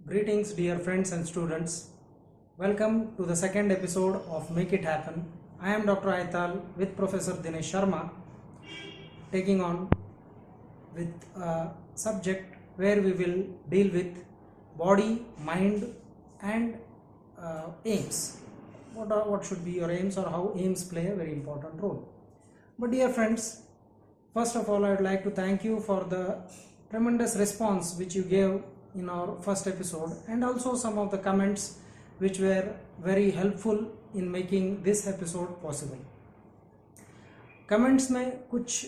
Greetings, dear friends and students. Welcome to the second episode of Make It Happen. I am Dr. Aital with Professor Dinesh Sharma, taking on with a subject where we will deal with body, mind, and aims. What should be your aims, or how aims play a very important role. But dear friends, first of all, I would like to thank you for the tremendous response which you gave in our first episode, and also some of the comments which were very helpful in making this episode possible. Comments में कुछ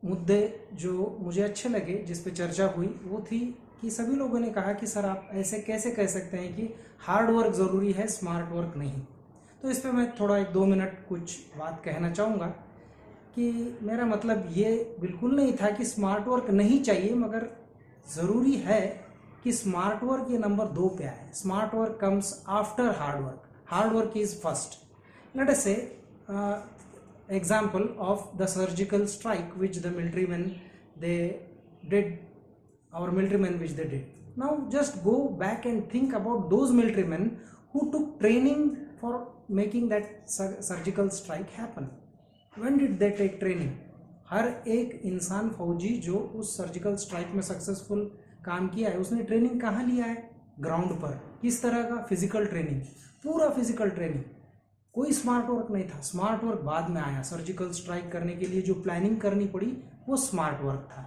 मुद्दे जो मुझे अच्छे लगे, जिस पे चर्चा हुई, वो थी कि सभी लोगों ने कहा कि सर आप ऐसे कैसे कह सकते हैं कि हार्ड वर्क ज़रूरी है, स्मार्ट वर्क नहीं। तो इस पे मैं थोड़ा 1-2 मिनट कुछ बात कहना चाहूँगा कि मेरा मतलब ये बिल्कुल नहीं था कि स्मार्ट वर्क नहीं चाहिए, मगर ज़रूरी है कि स्मार्ट वर्क ये नंबर 2 पे आए। Smart work comes after hard work is first. Let us से example of the surgical strike which the military men which they did. Now just go back and think about those military men who took training for making that surgical strike happen. When did they take training? हर एक इंसान फौजी जो उस surgical strike में successful काम किया है, उसने ट्रेनिंग कहाँ लिया है? ग्राउंड पर। किस तरह का? फिजिकल ट्रेनिंग, पूरा फिजिकल ट्रेनिंग। कोई स्मार्ट वर्क नहीं था। स्मार्ट वर्क बाद में आया। सर्जिकल स्ट्राइक करने के लिए जो प्लानिंग करनी पड़ी वो स्मार्ट वर्क था।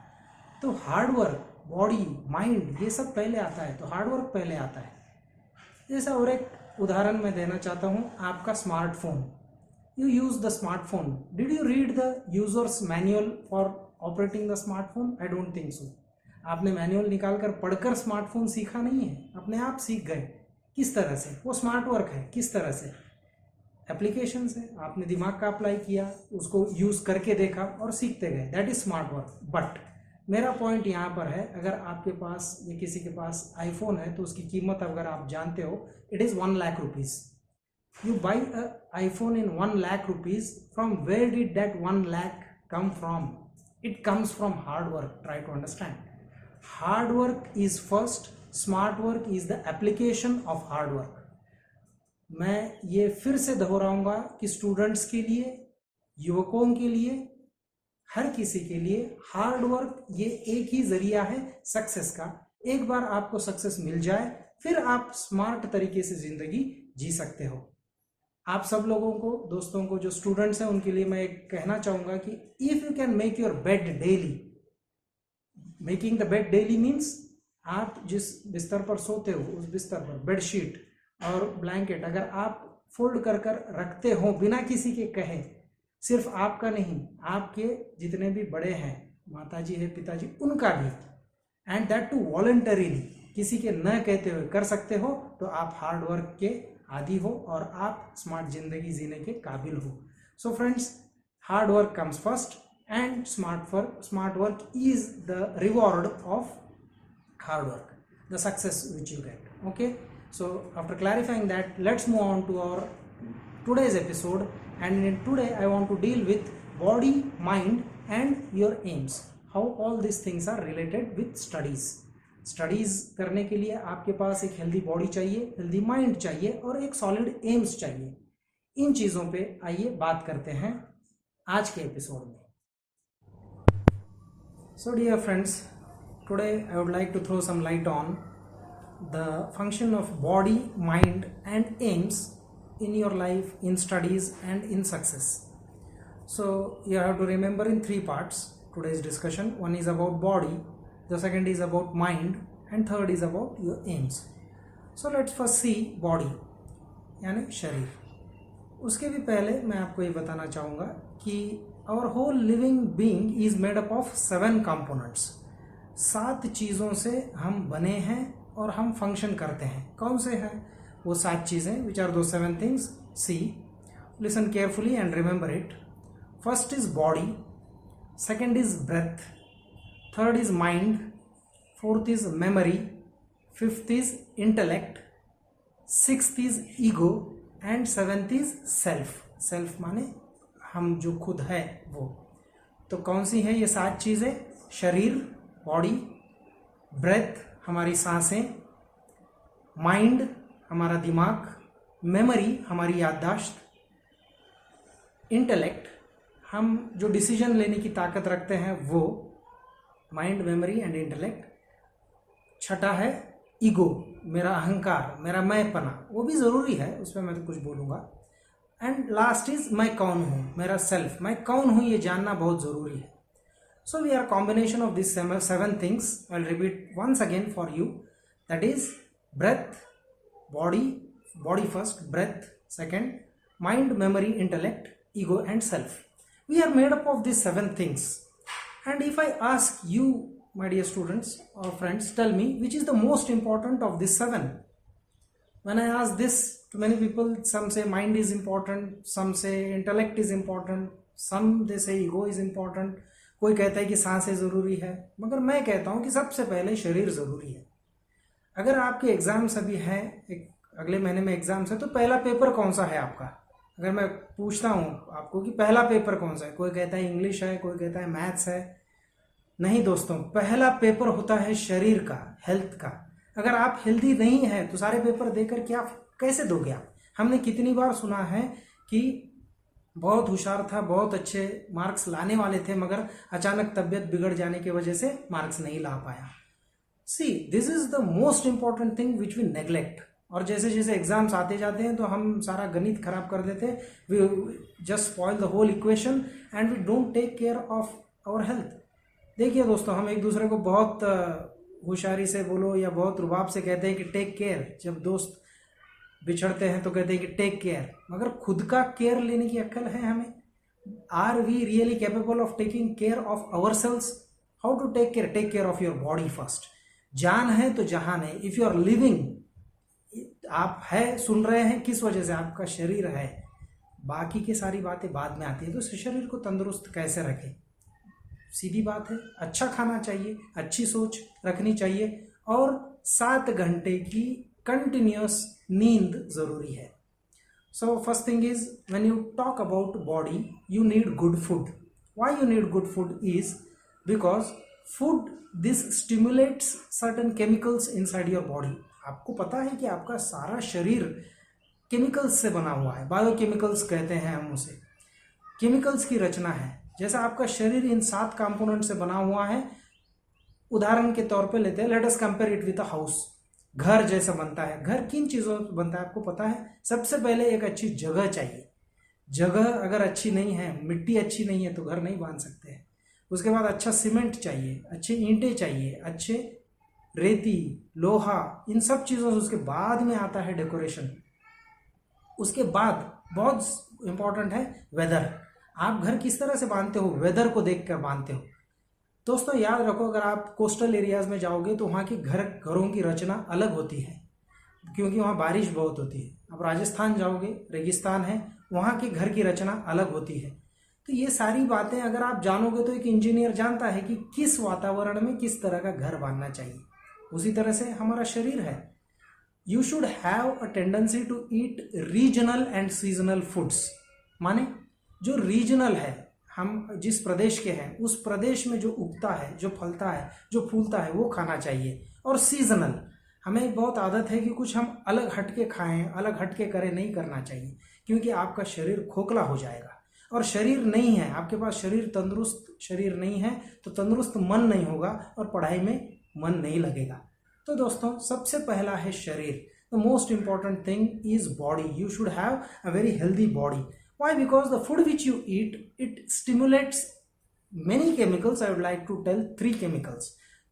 तो हार्ड वर्क, बॉडी, माइंड, ये सब पहले आता है, तो हार्ड वर्क पहले आता है। जैसा और एक उदाहरण मैं देना चाहता हूँ, आपका smartphone. You use the smartphone. Did you read the users manual for operating the smartphone? I don't think so. आपने मैनुअल निकाल कर पढ़कर स्मार्टफोन सीखा नहीं है, अपने आप सीख गए। किस तरह से? वो स्मार्ट वर्क है। किस तरह से? एप्लीकेशन से आपने दिमाग का अप्लाई किया, उसको यूज़ करके देखा और सीखते गए। That is smart work. But मेरा पॉइंट यहाँ पर है, अगर आपके पास या किसी के पास आईफोन है तो उसकी कीमत अगर आप जानते हो, it is 1 lakh rupees. You buy a iPhone in 1 lakh rupees. From where did that 1 lakh come from? It comes from hard work. Try to understand. Hard work is first, smart work is the application of hard work. मैं ये फिर से दोहराऊंगा कि students के लिए, युवकों के लिए, हर किसी के लिए हार्ड वर्क ये एक ही जरिया है सक्सेस का। एक बार आपको सक्सेस मिल जाए, फिर आप स्मार्ट तरीके से जिंदगी जी सकते हो। आप सब लोगों को, दोस्तों को, जो स्टूडेंट्स हैं, उनके लिए मैं एक कहना चाहूँगा कि if you can make your bed daily. Making the bed daily means आप जिस बिस्तर पर सोते हो, उस बिस्तर पर बेडशीट और ब्लैंकेट अगर आप फोल्ड कर कर रखते हो बिना किसी के कहे, सिर्फ आपका नहीं, आपके जितने भी बड़े हैं, माताजी है, पिताजी, उनका भी, एंड दैट टू वॉलंटरीली, किसी के न कहते हुए कर सकते हो, तो आप हार्ड वर्क के आदी हो और आप स्मार्ट जिंदगी जीने के काबिल हो। So friends, hard work comes first and smart work is the reward of hard work, the success which you get. Okay, so after clarifying that, let's move on to our today's episode, and in today I want to deal with body, mind and your aims, how all these things are related with studies करने के लिए आपके पास एक healthy body चाहिए, healthy mind चाहिए और एक solid AIIMS चाहिए। इन चीज़ों पे आइए बात करते हैं आज के एपिसोड में। So dear friends, today I would like to throw some light on the function of body, mind and aims in your life, in studies and in success. So you have to remember in 3 parts today's discussion. One is about body, the second is about mind and third is about your aims. So let's first see body, यानी शरीर। उसके भी पहले मैं आपको ये बताना चाहूँगा कि our whole living being is made up of 7 components। 7 चीज़ों से हम बने हैं और हम फंक्शन करते हैं। कौन से हैं वो 7 चीज़ें? विच आर दो 7 things? See, listen carefully and remember it. First is body, second is breath, third is mind, fourth is memory, fifth is intellect, sixth is ego and seventh is self. Self माने हम जो खुद है वो। तो कौन सी है ये 7 चीज़ें? शरीर, बॉडी, ब्रेथ, हमारी सांसें, माइंड हमारा दिमाग, मेमोरी हमारी याददाश्त, इंटेलेक्ट हम जो डिसीजन लेने की ताकत रखते हैं वो, माइंड, मेमोरी एंड इंटेलेक्ट। छठा है ईगो, मेरा अहंकार, मेरा मैंपना, वो भी ज़रूरी है, उस पर मैं तो कुछ बोलूँगा। एंड लास्ट इज मैं कौन हूँ, मेरा सेल्फ, मैं कौन हूँ ये जानना बहुत ज़रूरी है। So we are combination of this 7 things. I will repeat once again for you, that is breath, body first, breath second, mind, memory, intellect, ego and self. We are made up of these 7 things. And if I ask you, my dear students or friends, tell me which is the most important of these 7. When I ask this to many people, some say mind is important, some say intellect is important, some they say ego is important, कोई कहता है कि सांसें ज़रूरी है, मगर मैं कहता हूँ कि सबसे पहले शरीर ज़रूरी है। अगर आपके एग्ज़ाम्स अभी हैं, अगले महीने में एग्ज़ाम्स है, तो पहला पेपर कौन सा है आपका? अगर मैं पूछता हूँ आपको कि पहला पेपर कौन सा है, कोई कहता है इंग्लिश है, कोई कहता है मैथ्स है। नहीं दोस्तों, पहला पेपर होता है शरीर का, हेल्थ का। अगर आप हेल्दी नहीं हैं तो सारे पेपर देकर क्या कैसे दोगे आप? हमने कितनी बार सुना है कि बहुत होशियार था, बहुत अच्छे मार्क्स लाने वाले थे, मगर अचानक तबीयत बिगड़ जाने की वजह से मार्क्स नहीं ला पाया। See, this is the most important thing which we neglect. और जैसे जैसे एग्जाम्स आते जाते हैं तो हम सारा गणित खराब कर देते हैं, we just spoil the whole equation and we don't take care of our health. देखिए दोस्तों, हम एक दूसरे को बहुत होशियारी से बोलो या बहुत रुबाब से कहते हैं कि टेक केयर। जब दोस्त बिछड़ते हैं तो कहते हैं कि टेक केयर, मगर खुद का केयर लेने की अक्ल है हमें? Are we really capable of taking care of our selves? How to take care? Take care of your body first. जान है तो जहान है। इफ यू आर लिविंग, आप है, सुन रहे हैं, किस वजह से? आपका शरीर है। बाकी की सारी बातें बाद में आती है। तो शरीर को तंदुरुस्त कैसे रखें? सीधी बात है, अच्छा खाना चाहिए, अच्छी सोच रखनी चाहिए और 7 घंटे की कंटिन्यूअस नींद जरूरी है। So first thing is, when you talk about body, you need good food. Why you need good food is because food this stimulates certain chemicals inside your body. आपको पता है कि आपका सारा शरीर केमिकल्स से बना हुआ है, बायोकेमिकल्स कहते हैं हम उसे। केमिकल्स की रचना है। जैसा आपका शरीर इन 7 कंपोनेंट से बना हुआ है, उदाहरण के तौर पे लेते हैं, let us compare it with a house. घर जैसा बनता है। घर किन चीज़ों से बनता है आपको पता है? सबसे पहले एक अच्छी जगह चाहिए। जगह अगर अच्छी नहीं है, मिट्टी अच्छी नहीं है, तो घर नहीं बांध सकते हैं। उसके बाद अच्छा सीमेंट चाहिए, अच्छे ईंटें चाहिए, अच्छे रेती, लोहा, इन सब चीज़ों से उसके बाद में आता है डेकोरेशन। उसके बाद बहुत इंपॉर्टेंट है वेदर। आप घर किस तरह से बांधते हो? वेदर को देखकर बांधते हो। दोस्तों याद रखो, अगर आप कोस्टल एरियाज में जाओगे तो वहाँ की घरों की रचना अलग होती है, क्योंकि वहाँ बारिश बहुत होती है। अब राजस्थान जाओगे, रेगिस्तान है, वहाँ की घर की रचना अलग होती है। तो ये सारी बातें अगर आप जानोगे तो एक इंजीनियर जानता है कि किस वातावरण में किस तरह का घर बांधना चाहिए। उसी तरह से हमारा शरीर है। You should have a tendency to eat regional and seasonal foods. माने जो रीजनल है, हम जिस प्रदेश के हैं उस प्रदेश में जो उगता है, जो फलता है, जो फूलता है, वो खाना चाहिए। और सीजनल, हमें बहुत आदत है कि कुछ हम अलग हटके खाएं, अलग हटके करें, नहीं करना चाहिए, क्योंकि आपका शरीर खोखला हो जाएगा। और शरीर नहीं है आपके पास, शरीर तंदुरुस्त शरीर नहीं है तो तंदुरुस्त मन नहीं होगा और पढ़ाई में मन नहीं लगेगा। तो दोस्तों सबसे पहला है शरीर। The most important thing is body. You should have a very healthy body. Why? Because the food which you eat, it stimulates many chemicals. I would like to tell 3 chemicals.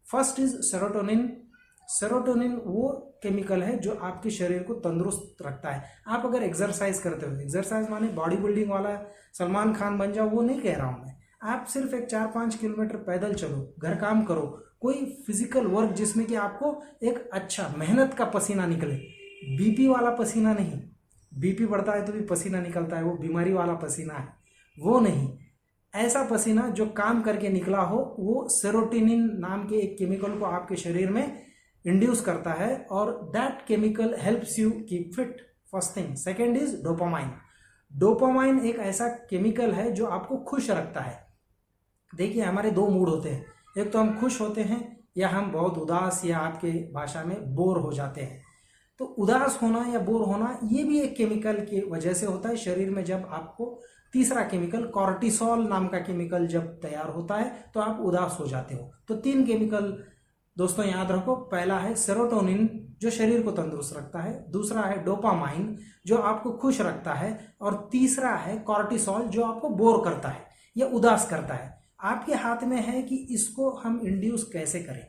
First is serotonin. Serotonin वो chemical है जो आपके शरीर को तंदुरुस्त रखता है। आप अगर एक्सरसाइज करते हो, एक्सरसाइज माने बॉडी बिल्डिंग वाला सलमान खान बन जाओ, वो नहीं कह रहा हूँ मैं। आप सिर्फ एक 4-5 किलोमीटर पैदल चलो, घर काम करो, कोई फिजिकल वर्क जिसमें कि आपको एक अच्छा मेहनत का पसीना निकले। बीपी वाला पसीना नहीं, बीपी बढ़ता है तो भी पसीना निकलता है, वो बीमारी वाला पसीना है, वो नहीं। ऐसा पसीना जो काम करके निकला हो, वो सेरोटोनिन नाम के एक केमिकल को आपके शरीर में इंड्यूस करता है और that chemical helps you keep fit. First thing. Second is dopamine. Dopamine एक ऐसा केमिकल है जो आपको खुश रखता है। देखिए हमारे 2 मूड होते हैं, एक तो हम खुश होते हैं या हम बहुत उदास या आपके भाषा में बोर हो जाते हैं। तो उदास होना या बोर होना ये भी एक केमिकल की वजह से होता है शरीर में। जब आपको तीसरा केमिकल कॉर्टिसोल नाम का केमिकल जब तैयार होता है तो आप उदास हो जाते हो। तो 3 केमिकल दोस्तों याद रखो। पहला है सेरोटोनिन जो शरीर को तंदुरुस्त रखता है, दूसरा है डोपामाइन जो आपको खुश रखता है, और तीसरा है कॉर्टिसोल जो आपको बोर करता है या उदास करता है। आपके हाथ में है कि इसको हम इंड्यूस कैसे करें।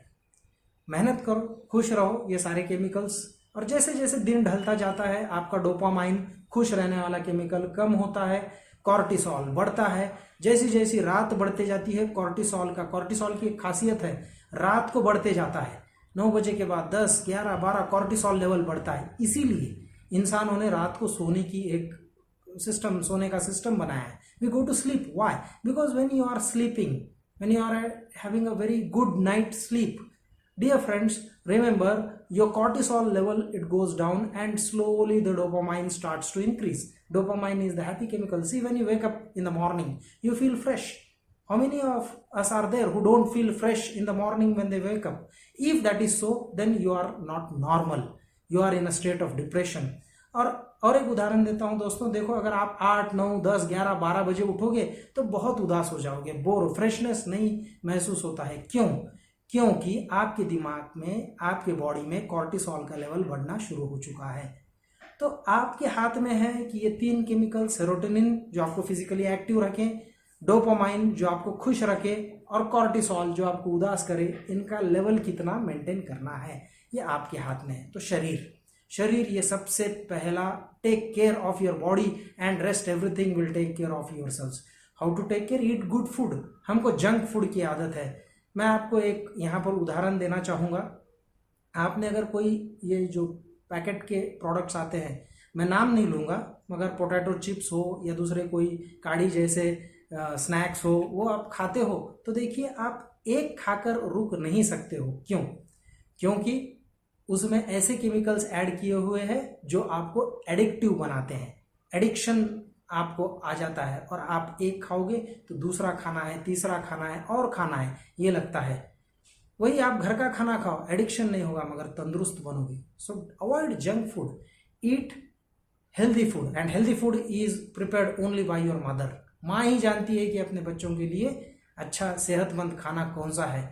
मेहनत करो, खुश रहो, ये सारे केमिकल्स। और जैसे जैसे दिन ढलता जाता है आपका डोपामाइन खुश रहने वाला केमिकल कम होता है, कॉर्टिसोल बढ़ता है। जैसी जैसी रात बढ़ते जाती है कॉर्टिसोल की एक खासियत है, रात को बढ़ते जाता है। 9 बजे के बाद 10, 11, 12 कॉर्टिसोल लेवल बढ़ता है। इसीलिए इंसानों ने रात को सोने की एक सोने का सिस्टम बनाया है। We go to sleep, why? Because when you are sleeping, when you are having a very good night sleep, dear friends, remember your cortisol level, it goes down and slowly the dopamine starts to increase. Dopamine is the happy chemical. See, when you wake up in the morning you feel fresh. How many of us are there who don't feel fresh in the morning when they wake up? If that is so, then you are not normal, you are in a state of depression. और एक उदाहरण देता हूं दोस्तों, देखो अगर आप 8, 9, 10, 11, 12 बजे उठोगे तो बहुत उदास हो जाओगे, बोर, फ्रेशनेस नहीं महसूस होता है। क्योंकि आपके दिमाग में, आपके बॉडी में कॉर्टिसोल का लेवल बढ़ना शुरू हो चुका है। तो आपके हाथ में है कि ये 3 केमिकल, सेरोटोनिन जो आपको फिजिकली एक्टिव रखे, डोपामाइन जो आपको खुश रखे, और कॉर्टिसोल जो आपको उदास करे, इनका लेवल कितना मेंटेन करना है ये आपके हाथ में है। तो शरीर ये सबसे पहला, take care of your body and rest everything will take care of your selves. How to take care? Eat good food. हमको जंक फूड की आदत है। मैं आपको एक यहाँ पर उदाहरण देना चाहूँगा। आपने अगर कोई ये जो पैकेट के प्रोडक्ट्स आते हैं, मैं नाम नहीं लूँगा, मगर पोटैटो चिप्स हो या दूसरे कोई काड़ी जैसे स्नैक्स हो, वो आप खाते हो तो देखिए आप एक खाकर रुक नहीं सकते हो। क्योंकि उसमें ऐसे केमिकल्स ऐड किए हुए हैं जो आपको एडिक्टिव बनाते हैं। एडिक्शन आपको आ जाता है और आप एक खाओगे तो दूसरा खाना है, तीसरा खाना है और खाना है, ये लगता है। वही आप घर का खाना खाओ, एडिक्शन नहीं होगा मगर तंदुरुस्त बनोगे। सो avoid junk food, eat healthy food, and healthy food is prepared only by your mother. माँ ही जानती है कि अपने बच्चों के लिए अच्छा सेहतमंद खाना कौन सा है।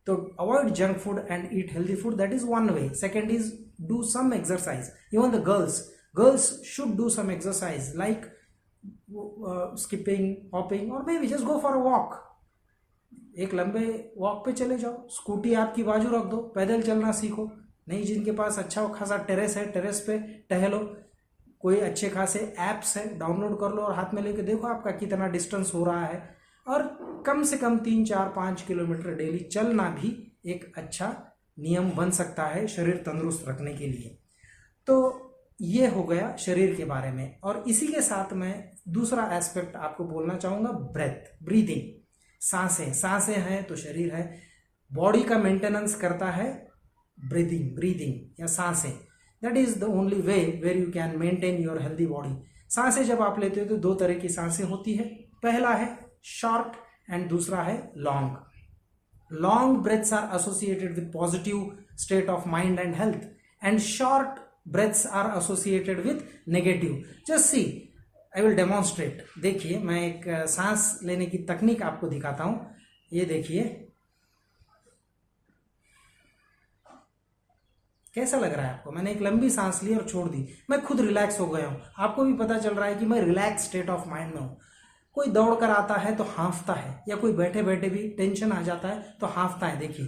तो avoid junk food and eat healthy food, that is one way. Second is do some exercise. Even the girls should do some exercise like skipping, hopping, और may be just go for a walk. एक लंबे walk पे चले जाओ, scooty आपकी बाजू रख दो, पैदल चलना सीखो। नहीं जिनके पास अच्छा खासा टेरेस है, टेरेस पे टहलो। कोई अच्छे खासे ऐप्स है, डाउनलोड कर लो और हाथ में लेके देखो आपका कितना डिस्टेंस हो रहा है। और कम से कम 3, 4, 5 किलोमीटर डेली चलना भी एक अच्छा नियम बन सकता है शरीर तंदुरुस्त रखने के लिए। तो ये हो गया शरीर के बारे में। और इसी के साथ मैं दूसरा एस्पेक्ट आपको बोलना चाहूँगा, ब्रीदिंग। सांसें हैं तो शरीर है। बॉडी का मेंटेनेंस करता है ब्रीदिंग या सांसें। That is the only way where you can maintain your healthy body. सांसें जब आप लेते हो तो 2 तरह की सांसें होती है। पहला है शॉर्ट एंड दूसरा है long. Long breaths are associated with positive state of mind and health, and short breaths are associated with negative. Just see, I will demonstrate. देखिए मैं एक सांस लेने की तकनीक आपको दिखाता हूं। ये देखिए कैसा लग रहा है आपको। मैंने एक लंबी सांस ली और छोड़ दी, मैं खुद रिलैक्स हो गया हूं। आपको भी पता चल रहा है कि मैं रिलैक्स स्टेट ऑफ माइंड में हूं। कोई दौड़ कर आता है तो हाँफता है, या कोई बैठे बैठे भी टेंशन आ जाता है तो हाँफता है। देखिए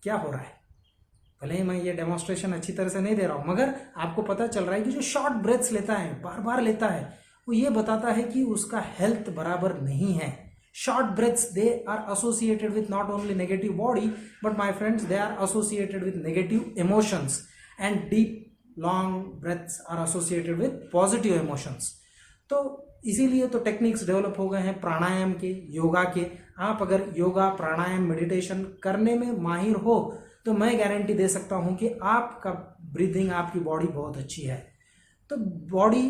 क्या हो रहा है। भले ही मैं ये डेमोन्स्ट्रेशन अच्छी तरह से नहीं दे रहा हूं, मगर आपको पता चल रहा है कि जो शॉर्ट ब्रेथ्स लेता है, बार बार लेता है, वो ये बताता है कि उसका हेल्थ बराबर नहीं है। Short breaths, they are associated with not only negative body, but my friends, they are associated with negative emotions, and deep long breaths are associated with positive emotions. तो इसीलिए तो टेक्निक्स डेवलप हो गए हैं प्राणायाम के, योगा के। आप अगर योगा, प्राणायाम, मेडिटेशन करने में माहिर हो तो मैं गारंटी दे सकता हूं कि आपका ब्रीदिंग, आपकी बॉडी बहुत अच्छी है। तो body,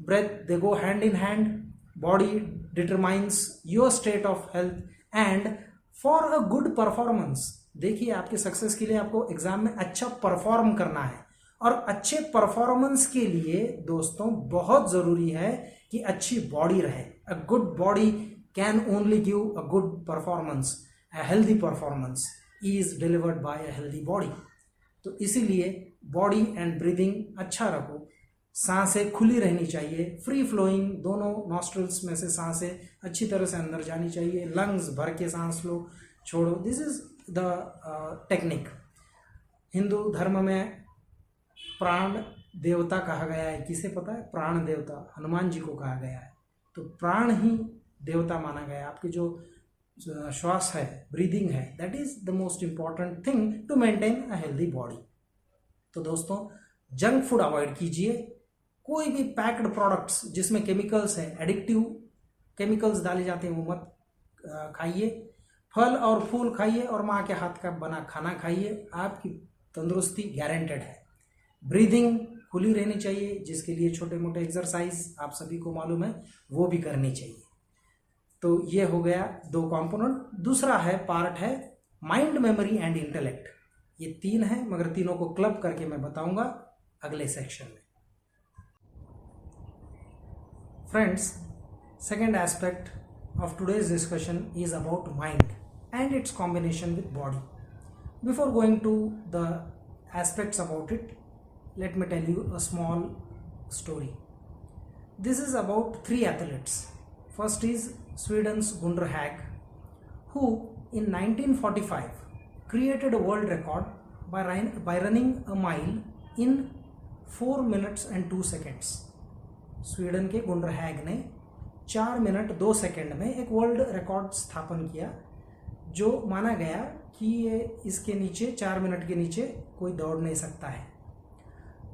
breath, they go hand in hand. Body determines your state of health, and for a good performance देखिए, आपके सक्सेस के लिए आपको एग्जाम में अच्छा परफॉर्म करना है, और अच्छे परफॉर्मेंस के लिए दोस्तों बहुत जरूरी है कि अच्छी बॉडी रहे। A good body can only give a good performance. A healthy performance is delivered by a healthy body. तो इसीलिए बॉडी एंड ब्रीदिंग अच्छा रखो, सांसें खुली रहनी चाहिए, फ्री फ्लोइंग, दोनों नॉस्ट्रल्स में से सांसें अच्छी तरह से अंदर जानी चाहिए, लंग्स भर के सांस लो, छोड़ो। This is the technique. Hindu धर्म में प्राण देवता कहा गया है, किसे पता है? प्राण देवता हनुमान जी को कहा गया है। तो प्राण ही देवता माना गया है। आपकी जो श्वास है, ब्रीदिंग है, that is the most important thing to maintain a healthy body. तो दोस्तों, जंक फूड अवॉइड कीजिए। कोई भी पैक्ड प्रोडक्ट्स जिसमें केमिकल्स है, एडिक्टिव केमिकल्स डाले जाते हैं, वो मत खाइए। फल और फूल खाइए और माँ के हाथ का बना खाना खाइए, आपकी तंदुरुस्ती गारंटेड है। ब्रीदिंग खुली रहनी चाहिए, जिसके लिए छोटे मोटे एक्सरसाइज आप सभी को मालूम है, वो भी करनी चाहिए। तो ये हो गया दो कंपोनेंट। दूसरा है पार्ट है माइंड, मेमोरी एंड इंटेलेक्ट। ये तीन है, मगर तीनों को क्लब करके मैं बताऊंगा अगले सेक्शन में। Friends, second aspect of today's discussion is about mind and its combination with body. Before going to the aspects about it, let me tell you a small story. This is about three athletes. First is Sweden's Gunnar Hag, who in 1945 created a world record by running a mile in 4 minutes and 2 seconds. Sweden के गुनर हैग ने 4 minute 2 second में एक world record स्थापन किया, जो माना गया कि ये इसके नीचे 4 मिनट के नीचे कोई दौड़ नहीं सकता है।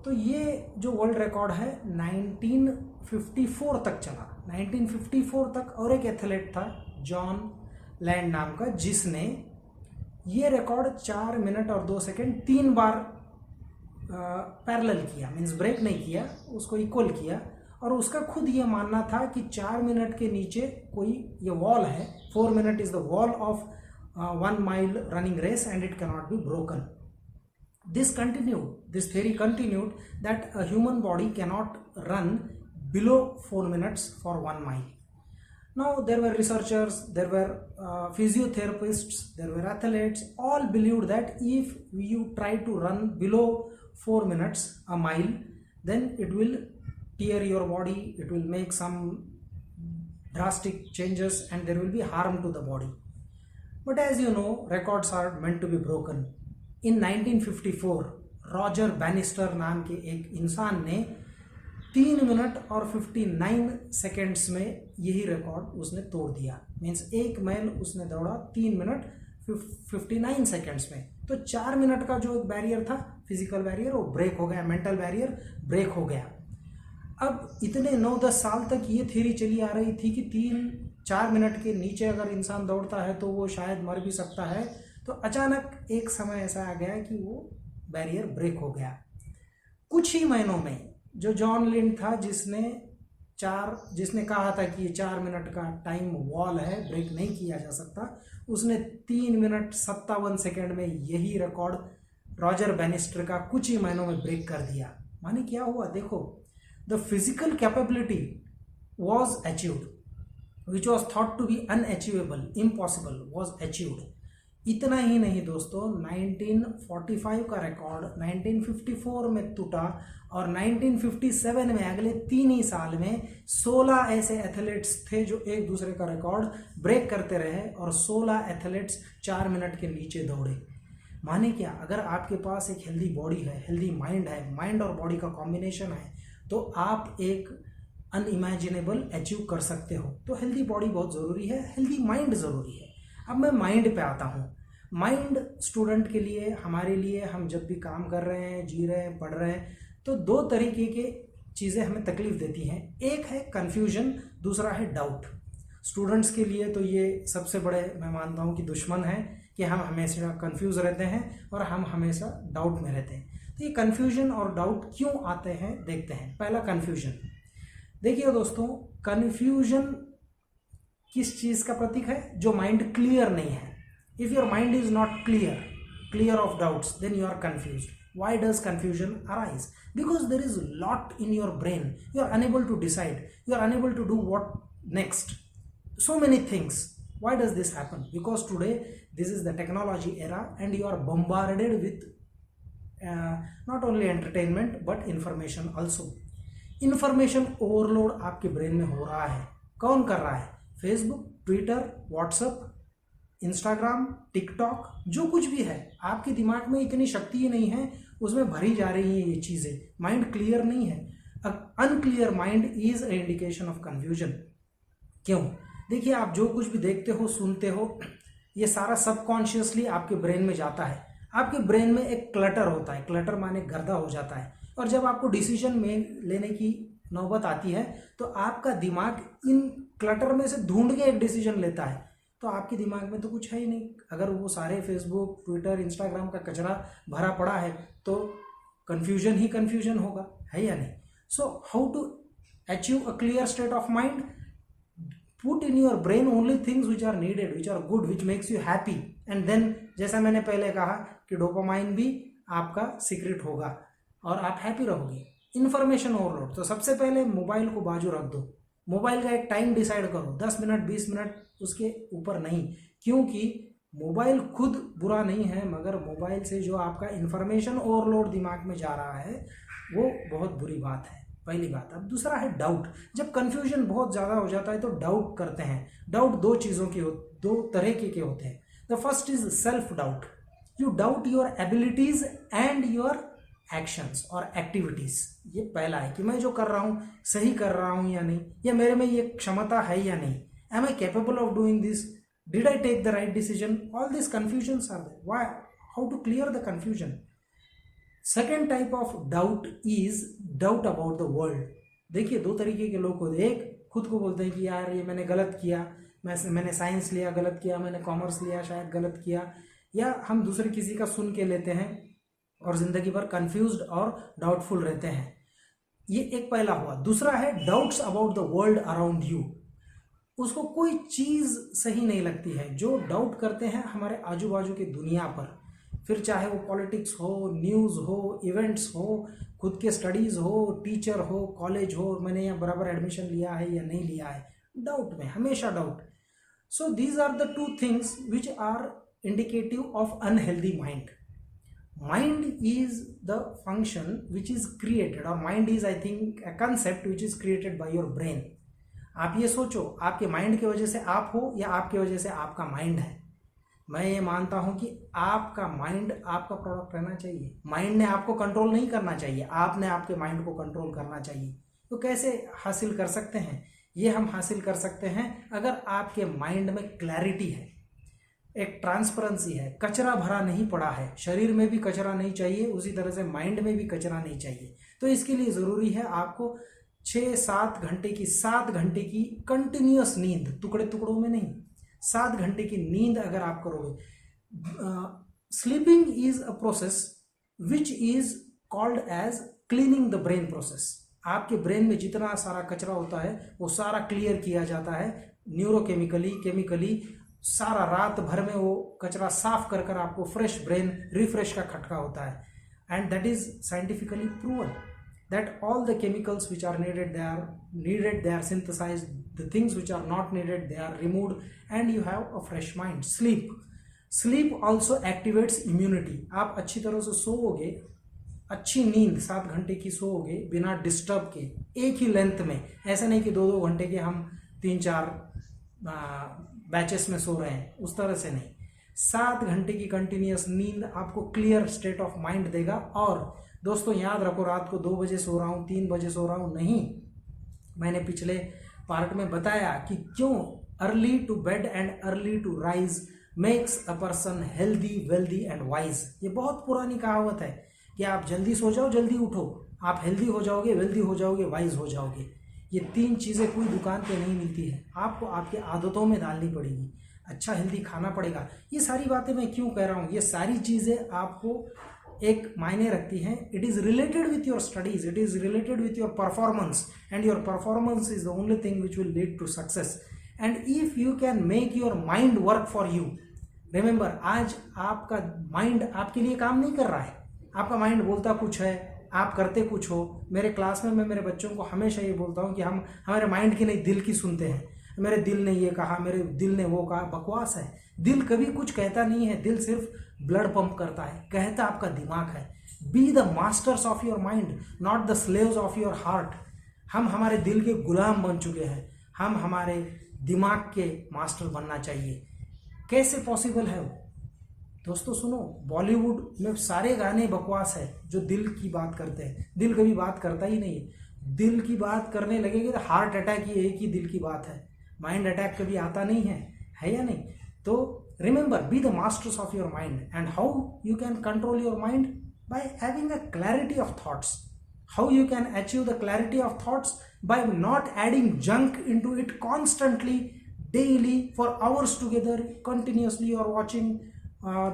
तो ये जो वर्ल्ड रिकॉर्ड है 1954 तक चला। 1954 तक और एक एथलीट था जॉन लैंड नाम का, जिसने ये रिकॉर्ड 4 मिनट और 2 सेकंड 3 बार पैरेलल किया, मीन्स ब्रेक नहीं किया, उसको इक्वल किया। और उसका खुद ये मानना था कि 4 मिनट के नीचे कोई ये वॉल है, 4 minute is the wall of 1 mile running race and it can not be broken. This theory continued that a human body cannot run below 4 minutes for 1 mile. Now there were researchers, there were physiotherapists, there were athletes, all believed that if you try to run below 4 minutes a mile, then it will tear your body, it will make some drastic changes and there will be harm to the body. But as you know, records are meant to be broken. In 1954 Roger banister नाम के एक इंसान ने 3 minute और 59 seconds में यही record उसने तोड़ दिया। मीन्स 1 माइल उसने दौड़ा 3 मिनट 59 सेकेंड्स में। तो 4 मिनट का जो एक बैरियर था, फिजिकल बैरियर, वो ब्रेक हो गया, मेंटल बैरियर ब्रेक हो गया। अब इतने 9-10 साल तक ये थ्योरी चली आ रही थी कि 3-4 मिनट के नीचे अगर इंसान दौड़ता है तो वो शायद मर भी सकता है। तो अचानक एक समय ऐसा आ गया कि वो बैरियर ब्रेक हो गया। कुछ ही महीनों में जो जॉन लिंड था, जिसने कहा था कि ये 4 मिनट का टाइम वॉल है, ब्रेक नहीं किया जा सकता, उसने 3 मिनट 57 सेकेंड में यही रिकॉर्ड रॉजर बैनिस्टर का कुछ ही महीनों में ब्रेक कर दिया। माने क्या हुआ? देखो, the physical capability was achieved, which was thought to be unachievable, impossible, was achieved. इतना ही नहीं दोस्तों, 1945 का रिकॉर्ड 1954 में टूटा और 1957 में अगले 3 ही साल में 16 ऐसे एथलीट्स थे जो एक दूसरे का रिकॉर्ड ब्रेक करते रहे और 16 एथलीट्स 4 मिनट के नीचे दौड़े। माने क्या? अगर आपके पास एक हेल्दी बॉडी है, हेल्दी माइंड है, माइंड और बॉडी का कॉम्बिनेशन है, तो आप एक अनइमेजिनेबल अचीव कर सकते हो। तो हेल्दी बॉडी बहुत ज़रूरी है, हेल्दी माइंड ज़रूरी है। अब मैं माइंड पे आता हूँ। माइंड स्टूडेंट के लिए, हमारे लिए, हम जब भी काम कर रहे हैं, जी रहे हैं, पढ़ रहे हैं, तो 2 तरीके के चीज़ें हमें तकलीफ देती हैं। एक है कन्फ्यूजन, दूसरा है डाउट। स्टूडेंट्स के लिए तो ये सबसे बड़े, मैं मानता हूँ कि दुश्मन है कि हम हमेशा कन्फ्यूज़ रहते हैं और हम हमेशा डाउट में रहते हैं। तो ये कन्फ्यूजन और डाउट क्यों आते हैं देखते हैं। पहला कन्फ्यूजन। देखिए दोस्तों, कन्फ्यूजन किस चीज़ का प्रतीक है? जो माइंड क्लियर नहीं है। If your mind is not clear, clear of doubts, then you are confused. Why does confusion arise? Because there is a lot in your brain. You are unable to decide. You are unable to do what next. So many things. Why does this happen? Because today this is the technology era and you are bombarded with not only entertainment but information also. Information overload आपके brain में हो रहा है. कौन कर रहा है? Facebook, Twitter, WhatsApp, Instagram, TikTok, जो कुछ भी है आपके दिमाग में इतनी शक्ति ही नहीं है, उसमें भरी जा रही हैं ये चीज़ें. माइंड क्लियर नहीं है. Unclear mind is a indication of confusion. क्यों? देखिए, आप जो कुछ भी देखते हो, सुनते हो, ये सारा सबकॉन्शियसली आपके ब्रेन में जाता है. आपके ब्रेन में एक क्लटर होता है. क्लटर माने गर्दा हो जाता है. और जब आपको डिसीजन में लेने की नौबत आती है तो आपका दिमाग इन क्लटर में से ढूंढ के एक डिसीजन लेता है. तो आपके दिमाग में तो कुछ है ही नहीं. अगर वो सारे फेसबुक, ट्विटर, इंस्टाग्राम का कचरा भरा पड़ा है तो कन्फ्यूजन ही कन्फ्यूजन होगा, है या नहीं? So how to achieve a clear state of mind? Put in your brain only things which are needed, which are good, which makes you happy, and then जैसा मैंने पहले कहा कि डोपामाइन भी आपका सीक्रेट होगा और आप हैप्पी रहोगे. Information overload. तो सबसे पहले मोबाइल को बाजू रख दो. मोबाइल का एक टाइम डिसाइड करो, 10 मिनट 20 मिनट, उसके ऊपर नहीं. क्योंकि मोबाइल खुद बुरा नहीं है, मगर मोबाइल से जो आपका इन्फॉर्मेशन ओवरलोड दिमाग में जा रहा है वो बहुत बुरी बात है. पहली बात. अब दूसरा है डाउट. जब कंफ्यूजन बहुत ज़्यादा हो जाता है तो डाउट करते हैं. डाउट दो चीज़ों की दो तरह के होते हैं. The first is self doubt. You doubt your abilities and your actions और एक्टिविटीज. ये पहला है कि मैं जो कर रहा हूँ सही कर रहा हूँ या नहीं, या मेरे में ये क्षमता है या नहीं. Am I capable of doing this? Did I take the right decision? All this confusions are there. Why? How to clear the confusion? Second type of doubt is doubt about the world. देखिए, दो तरीके के लोग होते हैं. एक खुद को बोलते हैं कि यार ये मैंने गलत किया, मैंने साइंस लिया गलत किया, मैंने कॉमर्स लिया शायद गलत किया. या हम दूसरे किसी का सुन के लेते हैं और जिंदगी भर कंफ्यूज्ड और डाउटफुल रहते हैं. ये एक पहला हुआ. दूसरा है doubts about the world around you. उसको कोई चीज़ सही नहीं लगती है. जो डाउट करते हैं हमारे आजू बाजू की दुनिया पर, फिर चाहे वो पॉलिटिक्स हो, न्यूज़ हो, इवेंट्स हो, खुद के स्टडीज़ हो, टीचर हो, कॉलेज हो, मैंने यहाँ बराबर एडमिशन लिया है या नहीं लिया है, डाउट में, हमेशा doubt. So these are the two things which are indicative of unhealthy mind. Mind is the function which is created, और mind is, I think, a concept which is created by your brain. आप ये सोचो, आपके mind की वजह से आप हो या आपकी वजह से आपका माइंड है. मैं ये मानता हूं कि आपका माइंड आपका प्रोडक्ट रहना चाहिए. माइंड ने आपको कंट्रोल नहीं करना चाहिए, आपने आपके माइंड को कंट्रोल करना चाहिए. तो कैसे हासिल कर सकते हैं? ये हम हासिल कर सकते हैं अगर आपके माइंड में क्लैरिटी है, एक ट्रांसपेरेंसी है, कचरा भरा नहीं पड़ा है. शरीर में भी कचरा नहीं चाहिए, उसी तरह से माइंड में भी कचरा नहीं चाहिए. तो इसके लिए ज़रूरी है आपको 6-7 घंटे की 7 घंटे की कंटिन्यूअस नींद, टुकड़े टुकड़ों में नहीं, 7 घंटे की नींद अगर आप करोगे. Sleeping is a process which is called as cleaning the brain process. आपके ब्रेन में जितना सारा कचरा होता है वो सारा क्लियर किया जाता है न्यूरोकेमिकली, केमिकली. सारा रात भर में वो कचरा साफ कर आपको फ्रेश ब्रेन, रिफ्रेश का खटका होता है. And that is scientifically proven that all the chemicals which are needed, they are synthesized. The things which are not needed, they are removed, and you have a fresh mind. Sleep also activates immunity. आप अच्छी तरह से सोओगे, अच्छी नींद 7 घंटे की सोओगे बिना disturb के, एक ही लेंथ में. ऐसा नहीं कि 2-2 घंटे के हम 3-4 बैचेस में सो रहे हैं, उस तरह से नहीं. 7 घंटे की कंटिन्यूस नींद आपको क्लियर स्टेट ऑफ माइंड देगा. और दोस्तों याद रखो, रात को 2 बजे सो रहा हूँ, 3 बजे सो रहा हूँ, नहीं. मैंने पिछले पार्ट में बताया कि क्यों early to bed and early to rise makes a person healthy, wealthy and wise. ये बहुत पुरानी कहावत है कि आप जल्दी सो जाओ, जल्दी उठो, आप हेल्दी हो जाओगे, वेल्दी हो जाओगे, वाइज हो जाओगे. ये 3 चीज़ें कोई दुकान पे नहीं मिलती है, आपको आपकी आदतों में डालनी पड़ेगी. अच्छा हेल्दी खाना पड़ेगा. ये सारी बातें मैं क्यों कह रहा हूँ? ये सारी चीज़ें आपको एक मायने रखती हैं. It is related with your studies, it is related with your performance, and your performance is the only thing which will lead to success. And if you can make your mind work for you, remember, आज आपका mind आपके लिए काम नहीं कर रहा है। आपका माइंड बोलता कुछ है, आप करते कुछ हो। मेरे क्लास में मैं मेरे बच्चों को हमेशा ये बोलता हूँ कि हम हमारे माइंड की नहीं, दिल की सुनते हैं। मेरे दिल ने ये कहा, मेरे दिल ने वो कहा, बकवास है। दिल कभी कुछ कहता नहीं है, दिल सिर्फ ब्लड पंप करता है, कहता आपका दिमाग है। B the masters of your mind, not the slaves of your heart. हम हमारे दिल के गुलाम बन चुके हैं, हम हमारे दिमाग के मास्टर बनना चाहिए। कैसे पॉसिबल है वो? दोस्तों सुनो, बॉलीवुड में सारे गाने बकवास है जो दिल की बात करते हैं। दिल कभी बात करता ही नहीं है। दिल की बात करने लगेगी तो हार्ट अटैक ही एक ही दिल की बात है, माइंड अटैक कभी आता नहीं है या नहीं? तो remember, be the masters of your mind. And how you can control your mind? By having a clarity of thoughts. How you can achieve the clarity of thoughts? By not adding junk into it constantly, daily, for hours together, continuously you are watching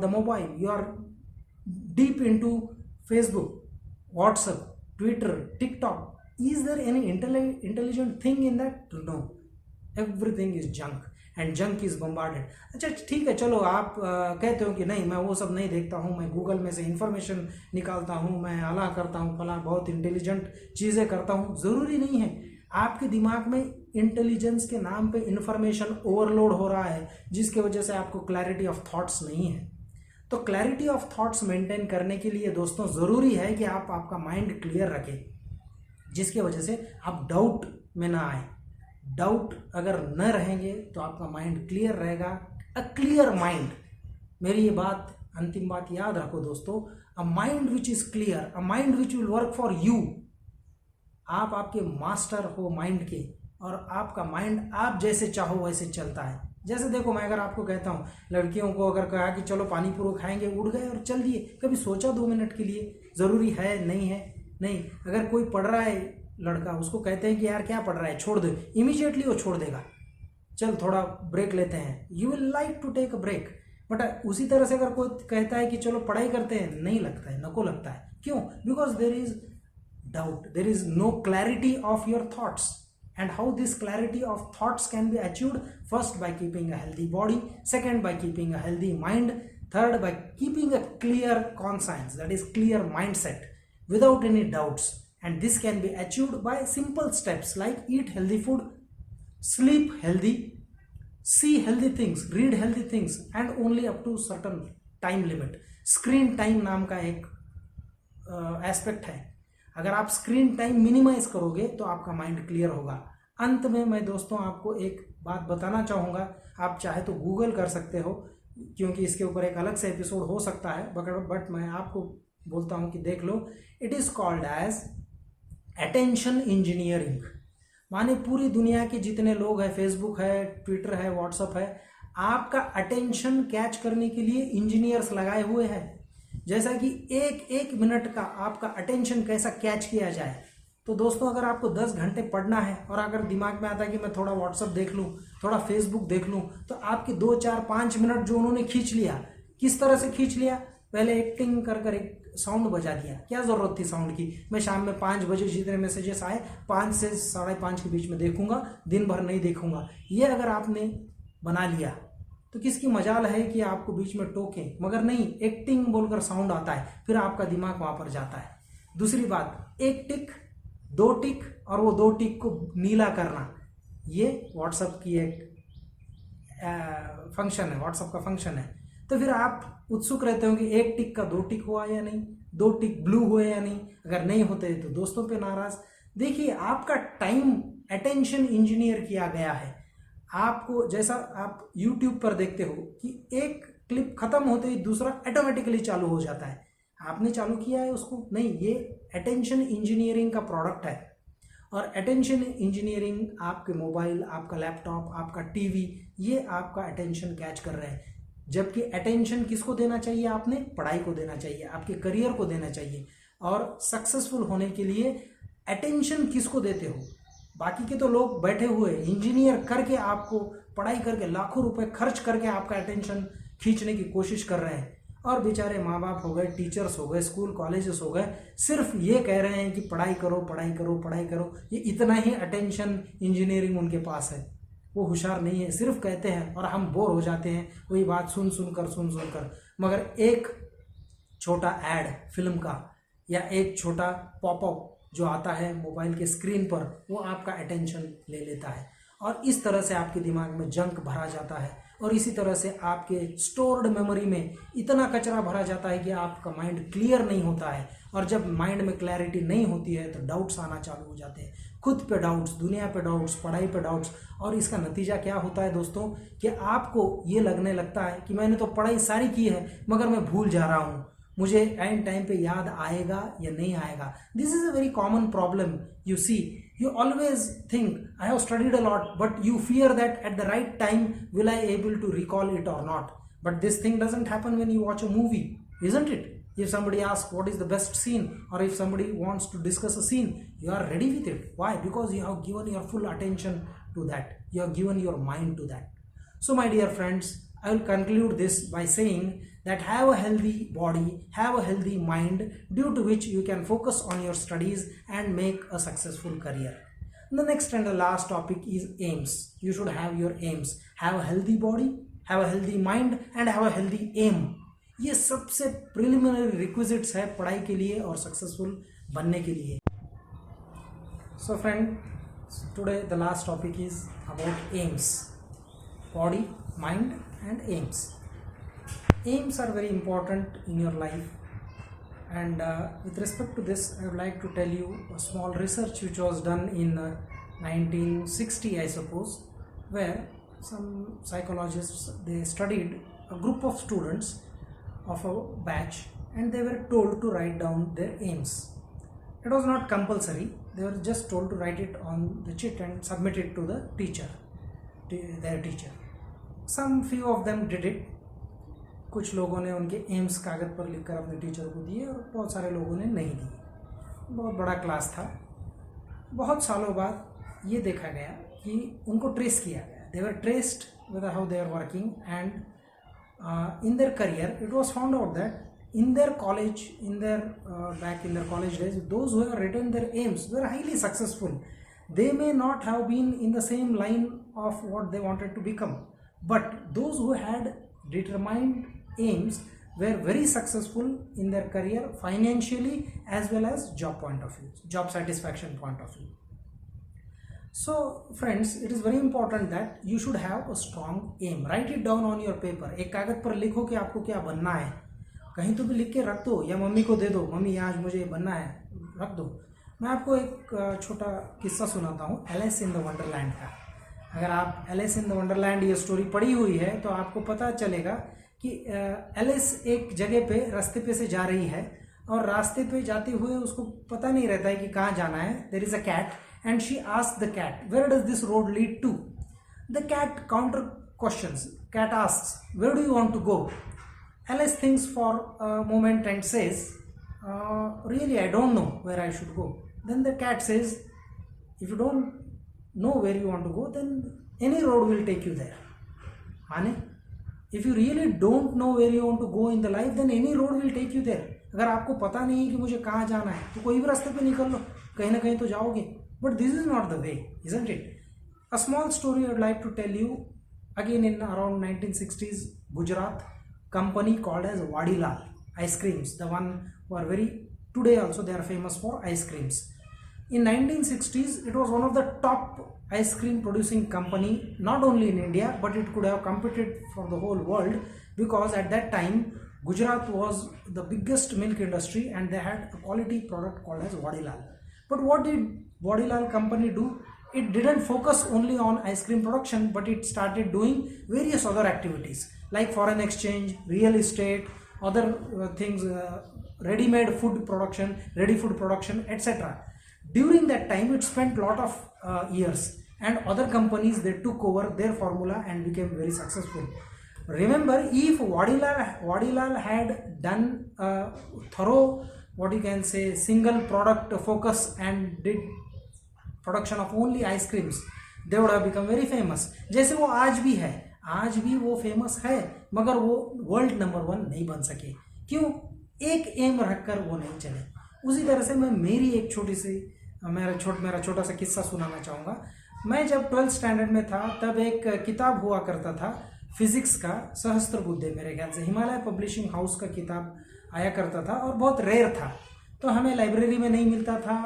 the mobile, you are deep into Facebook, WhatsApp, Twitter, TikTok. Is there any intelligent thing in that? No, everything is junk and junk is bombarded. अच्छा ठीक है, चलो आप कहते हो कि नहीं मैं वो सब नहीं देखता हूँ, मैं गूगल में से इंफॉर्मेशन निकालता हूँ, मैं आला करता हूँ, फला बहुत इंटेलिजेंट चीज़ें करता हूँ। ज़रूरी नहीं है। आपके दिमाग में इंटेलिजेंस के नाम पे इंफॉर्मेशन ओवरलोड हो रहा है, जिसके वजह से आपको क्लैरिटी ऑफ थॉट्स नहीं है। तो क्लैरिटी ऑफ थॉट्स मेंटेन करने के लिए दोस्तों ज़रूरी है कि आप आपका माइंड क्लियर रखें, जिसके वजह से आप डाउट में ना आए। डाउट अगर न रहेंगे तो आपका माइंड क्लियर रहेगा। अ क्लियर माइंड, मेरी ये बात, अंतिम बात याद रखो दोस्तों, a mind which is clear, a mind which will work for you. आप आपके मास्टर हो माइंड के, और आपका माइंड आप जैसे चाहो वैसे चलता है। जैसे देखो, मैं अगर आपको कहता हूँ, लड़कियों को अगर कहा कि चलो पानी पूरी खाएंगे, उठ गए और चल दिए। कभी सोचा 2 मिनट के लिए? ज़रूरी है नहीं है? नहीं। अगर कोई पढ़ रहा है लड़का, उसको कहते हैं कि यार क्या पढ़ रहा है, छोड़ दो, इमीडिएटली वो छोड़ देगा। चल थोड़ा ब्रेक लेते हैं, you will like to take a break. But उसी तरह से अगर कोई कहता है कि चलो पढ़ाई करते हैं, नहीं लगता है, नको लगता है। क्यों? Because there is doubt, there is no clarity of your thoughts. And how this clarity of thoughts can be achieved? First, by keeping a healthy body. Second, by keeping a healthy mind. Third, by keeping a clear conscience, that is clear mindset, without any doubts. And this can be achieved by simple steps like eat healthy food, sleep healthy, see healthy things, read healthy things, and only up to certain time limit. Screen time नाम का एक aspect है। अगर आप screen time minimise करोगे तो आपका mind clear होगा। अंत में मैं दोस्तों आपको एक बात बताना चाहूँगा, आप चाहे तो गूगल कर सकते हो, क्योंकि इसके ऊपर एक अलग से एपिसोड हो सकता है, बट मैं आपको बोलता हूँ कि देख लो। It is called as attention engineering. माने पूरी दुनिया के जितने लोग हैं, फेसबुक है, ट्विटर है, व्हाट्सअप है, आपका अटेंशन कैच करने के लिए इंजीनियर्स लगाए हुए हैं। जैसा कि एक मिनट का आपका अटेंशन कैसा कैच किया जाए। तो दोस्तों, अगर आपको 10 घंटे पढ़ना है और अगर दिमाग में आता है कि मैं थोड़ा व्हाट्सअप देख लूँ, थोड़ा फेसबुक देख लूँ, तो आपके 2, 4, 5 मिनट जो उन्होंने खींच लिया, किस तरह से खींच लिया? पहले एक्टिंग कर एक साउंड बजा दिया। क्या ज़रूरत थी साउंड की? मैं शाम में 5 बजे जितने मैसेजेस आए 5 से 5:30 के बीच में देखूंगा, दिन भर नहीं देखूंगा। ये अगर आपने बना लिया तो किसकी मजाल है कि आपको बीच में टोके, मगर नहीं, एक्टिंग बोलकर साउंड आता है, फिर आपका दिमाग वहाँ पर जाता है। दूसरी बात, 1 टिक, 2 टिक, और वो 2 टिक को नीला करना, ये व्हाट्सएप की एक फंक्शन है, व्हाट्सएप का फंक्शन है। तो फिर आप उत्सुक रहते हो कि 1 टिक का 2 टिक हुआ या नहीं, 2 टिक ब्लू हुए या नहीं। अगर नहीं होते तो दोस्तों पे नाराज। देखिए, आपका टाइम अटेंशन इंजीनियर किया गया है। आपको, जैसा आप YouTube पर देखते हो कि एक क्लिप खत्म होते ही दूसरा ऑटोमेटिकली चालू हो जाता है, आपने चालू किया है उसको? नहीं, ये अटेंशन इंजीनियरिंग का प्रोडक्ट है। और अटेंशन इंजीनियरिंग आपके मोबाइल, आपका लैपटॉप, आपका टीवी, ये आपका अटेंशन कैच कर रहे हैं। जबकि अटेंशन किसको देना चाहिए? आपने पढ़ाई को देना चाहिए, आपके करियर को देना चाहिए। और सक्सेसफुल होने के लिए अटेंशन किसको देते हो? बाकी के तो लोग बैठे हुए इंजीनियर करके, आपको पढ़ाई करके, लाखों रुपए खर्च करके आपका अटेंशन खींचने की कोशिश कर रहे हैं। और बेचारे माँ बाप हो गए, टीचर्स हो गए, स्कूल कॉलेजेस हो गए, सिर्फ ये कह रहे हैं कि पढ़ाई करो, पढ़ाई करो, पढ़ाई करो। ये इतना ही अटेंशन इंजीनियरिंग उनके पास है। वो होशियार नहीं है, सिर्फ कहते हैं और हम बोर हो जाते हैं वही बात सुन सुनकर। मगर एक छोटा ऐड फिल्म का या एक छोटा पॉपअप जो आता है मोबाइल के स्क्रीन पर, वो आपका अटेंशन ले लेता है और इस तरह से आपके दिमाग में जंक भरा जाता है और इसी तरह से आपके स्टोर्ड मेमोरी में इतना कचरा भरा जाता है कि आपका माइंड क्लियर नहीं होता है। और जब माइंड में क्लैरिटी नहीं होती है तो डाउट्स आना चालू हो जाते हैं, खुद पे डाउट्स, दुनिया पे डाउट्स, पढ़ाई पे डाउट्स। और इसका नतीजा क्या होता है दोस्तों कि आपको ये लगने लगता है कि मैंने तो पढ़ाई सारी की है मगर मैं भूल जा रहा हूँ, मुझे एंड टाइम पे याद आएगा या नहीं आएगा। This is a very common problem you see. You always think I have studied a lot, but you fear that at the right time will I able to recall it or not. But this thing doesn't happen when you watch a movie, isn't it? If somebody asks what is the best scene, or if somebody wants to discuss a scene, you are ready with it. Why? Because you have given your full attention to that. You have given your mind to that. So my dear friends, I will conclude this by saying that have a healthy body, have a healthy mind, due to which you can focus on your studies and make a successful career. The next and the last topic is aims. You should have your aims. Have a healthy body, have a healthy mind and have a healthy aim. ये सबसे preliminary requisites है पढ़ाई के लिए और successful बनने के लिए. So friend, today the last topic is about aims. Body, mind and aims. Aims are very important in your life, and with respect to this I would like to tell you a small research which was done in 1960 I suppose, where some psychologists, they studied a group of students of a batch and they were told to write down their aims. It was not compulsory, they were just told to write it on the chit and submit it to the teacher, their teacher. Some few of them did it. कुछ लोगों ने उनके AIIMS कागज़ पर लिखकर अपने teacher को दिए और बहुत सारे लोगों ने नहीं दिए। बहुत बड़ा क्लास था। बहुत सालों बाद ये देखा गया कि उनको ट्रेस किया गया। They were traced with how they are working and in their career it was found out that in their college, in their back in their college days, those who have written their aims were highly successful. They may not have been in the same line of what they wanted to become, but those who had determined aims were very successful in their career financially as well as job point of view, job satisfaction point of view. So friends, it is very important that you should have a strong aim. Write it down on your paper. एक कागज पर लिखो कि आपको क्या बनना है, कहीं तो भी लिख के रख दो या मम्मी को दे दो, मम्मी आज मुझे ये बनना है, रख दो. मैं आपको एक छोटा किस्सा सुनाता हूँ एलिस इन द वंडरलैंड का. अगर आप एलिस इन द वंडरलैंड ये स्टोरी पढ़ी हुई है तो आपको पता चलेगा कि एलिस एक जगह पे रास्ते पे से जा रही है और रास्ते पे जाते हुए उसको पता नहीं रहता है कि कहाँ जाना है. There is a cat and she asks the cat, where does this road lead to? The cat counter questions. Cat asks, where do you want to go? Alice thinks for a moment and says, really I don't know where I should go. Then the cat says, if you don't know where you want to go, then any road will take you there. माने if you really don't know where you want to go in the life, then any road will take you there. अगर आपको पता नहीं है कि मुझे कहाँ जाना है तो कोई भी रास्ते पे निकल लो, कहीं ना कहीं तो जाओगे. But this is not the way, isn't it? A small story I would like to tell you. Again in around 1960s, Gujarat, company called as Vadilal ice creams, the one who are very, today also they are famous for ice creams. In 1960s, it was one of the top ice cream producing company, not only in India, but it could have competed for the whole world, because at that time Gujarat was the biggest milk industry and they had a quality product called as Vadilal. But what did Vadilal company do? It didn't focus only on ice cream production, but it started doing various other activities like foreign exchange, real estate, other things, ready-made food production, ready food production, etc. During that time, it spent lot of years, and other companies, they took over their formula and became very successful. Remember, if Vadilal had done a thorough, what you can say, single product focus and did production of only ice creams, they would have become very famous. जैसे वो आज भी है, आज भी वो famous है, मगर वो वर्ल्ड नंबर 1 नहीं बन सके. क्यों? एक एम रखकर वो नहीं चले. उसी तरह से मैं मेरी एक छोटी सी मेरा छोटा सा किस्सा सुनाना चाहूँगा. मैं जब 12th स्टैंडर्ड में था तब एक किताब हुआ करता था फिजिक्स का, सहस्त्रबुद्धे, मेरे ख्याल से हिमालय पब्लिशिंग हाउस का किताब आया करता था और बहुत रेयर था, तो हमें लाइब्रेरी में नहीं मिलता था,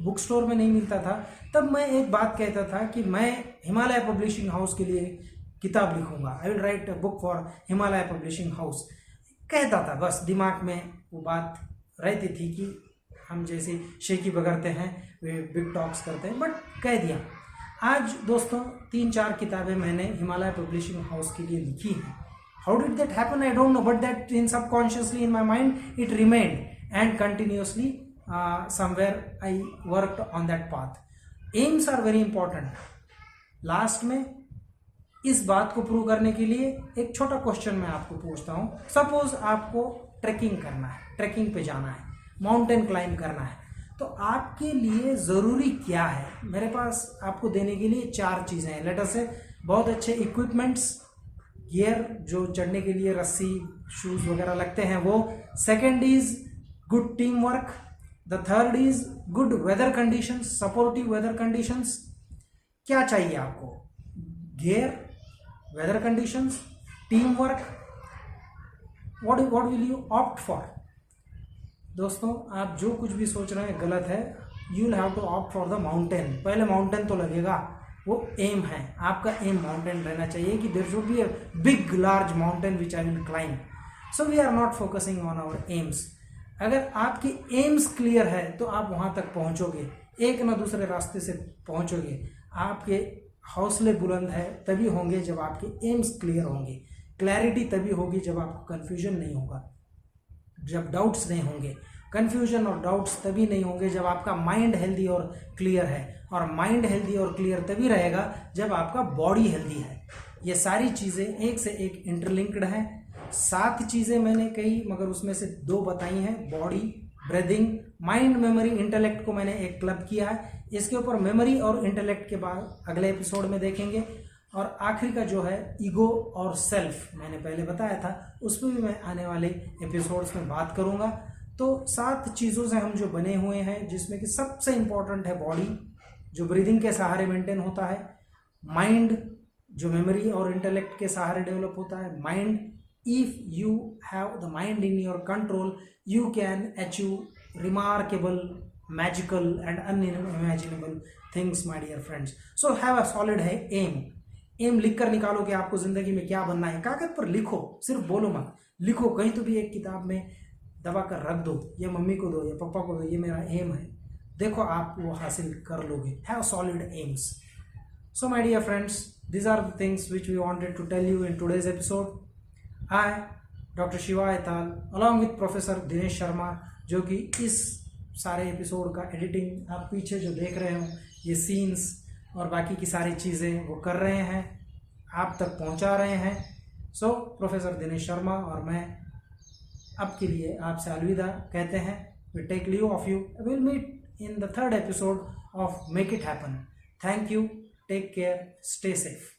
बुक स्टोर में नहीं मिलता था। तब मैं एक बात कहता था कि मैं हिमालय पब्लिशिंग हाउस के लिए किताब लिखूंगा, I will write a book for Himalaya publishing house. कहता था, बस दिमाग में वो बात रहती थी कि हम जैसे शेखी बगरते हैं, वे बिग टॉक्स करते हैं, बट कह दिया। आज दोस्तों 3-4 किताबें मैंने हिमालय पब्लिशिंग हाउस के लिए लिखी हैं। How did that happen I don't know, but that in subconsciously in my mind it remained and continuously somewhere I worked on that path. Aims are very important. Last में इस बात को prove करने के लिए एक छोटा क्वेश्चन मैं आपको पूछता हूँ। सपोज आपको ट्रैकिंग करना है, ट्रैकिंग पे जाना है, माउंटेन क्लाइंब करना है, तो आपके लिए ज़रूरी क्या है? मेरे पास आपको देने के लिए 4 चीज़ें हैं। लेट अस से बहुत अच्छे इक्विपमेंट्स, गियर जो चढ़ने के लिए रस्सी, शूज़ वगैरह लगते हैं वो। Second is good team work. The third is good weather conditions, supportive weather conditions. क्या चाहिए आपको? Gear, weather conditions, team work. What will you opt for? दोस्तों आप जो कुछ भी सोच रहे हैं गलत है। You will have to opt for the mountain. पहले माउंटेन तो लगेगा, वो एम है आपका। एम माउंटेन रहना चाहिए कि there should be a big large mountain which I will climb. So we are not focusing on our aims. अगर आपकी एम्स क्लियर है तो आप वहाँ तक पहुँचोगे, एक ना दूसरे रास्ते से पहुँचोगे। आपके हौसले बुलंद है तभी होंगे जब आपके एम्स क्लियर होंगे। क्लैरिटी तभी होगी जब आपको कन्फ्यूजन नहीं होगा, जब डाउट्स नहीं होंगे। कन्फ्यूजन और डाउट्स तभी नहीं होंगे जब आपका माइंड हेल्दी और क्लियर है, और माइंड हेल्दी और क्लियर तभी रहेगा जब आपका बॉडी हेल्दी है। ये सारी चीज़ें एक से एक इंटरलिंक्ड हैं। 7 चीज़ें मैंने कही, मगर उसमें से 2 बताई हैं, body, breathing, mind, memory, intellect को मैंने एक क्लब किया है। इसके ऊपर मेमोरी और इंटेलेक्ट के बाद अगले एपिसोड में देखेंगे। और आखिरी का जो है ईगो और सेल्फ, मैंने पहले बताया था, उस पर भी मैं आने वाले एपिसोड्स में बात करूंगा। तो 7 चीज़ों से हम जो बने हुए हैं, जिसमें कि सबसे इंपॉर्टेंट है बॉडी, जो ब्रीदिंग के सहारे मेंटेन होता है। माइंड, जो मेमोरी और इंटेलेक्ट के सहारे डेवलप होता है। Mind, if you have the mind in your control you can achieve remarkable, magical and unimaginable things my dear friends. So have a solid है एम। एम लिख कर निकालो कि आपको जिंदगी में क्या बनना है। कागज पर लिखो, सिर्फ बोलो मत, लिखो। कहीं तो भी एक किताब में दबा कर रख दो, या मम्मी को दो या पापा को दो, ये मेरा एम है, देखो आप वो हासिल कर लोगे। Have solid aims. So my dear friends, these are the things which we wanted to tell you in today's episode. I, Dr. Shiva Aital, along with Professor Dinesh Sharma, जो कि इस सारे एपिसोड का एडिटिंग आप पीछे जो देख रहे हो, ये सीन्स और बाकी की सारी चीज़ें वो कर रहे हैं, आप तक पहुंचा रहे हैं। सो प्रोफेसर दिनेश शर्मा और मैं अब के लिए आपसे अलविदा कहते हैं। We take leave of you. Will meet in the 3rd episode of make it happen. Thank you, take care, stay safe.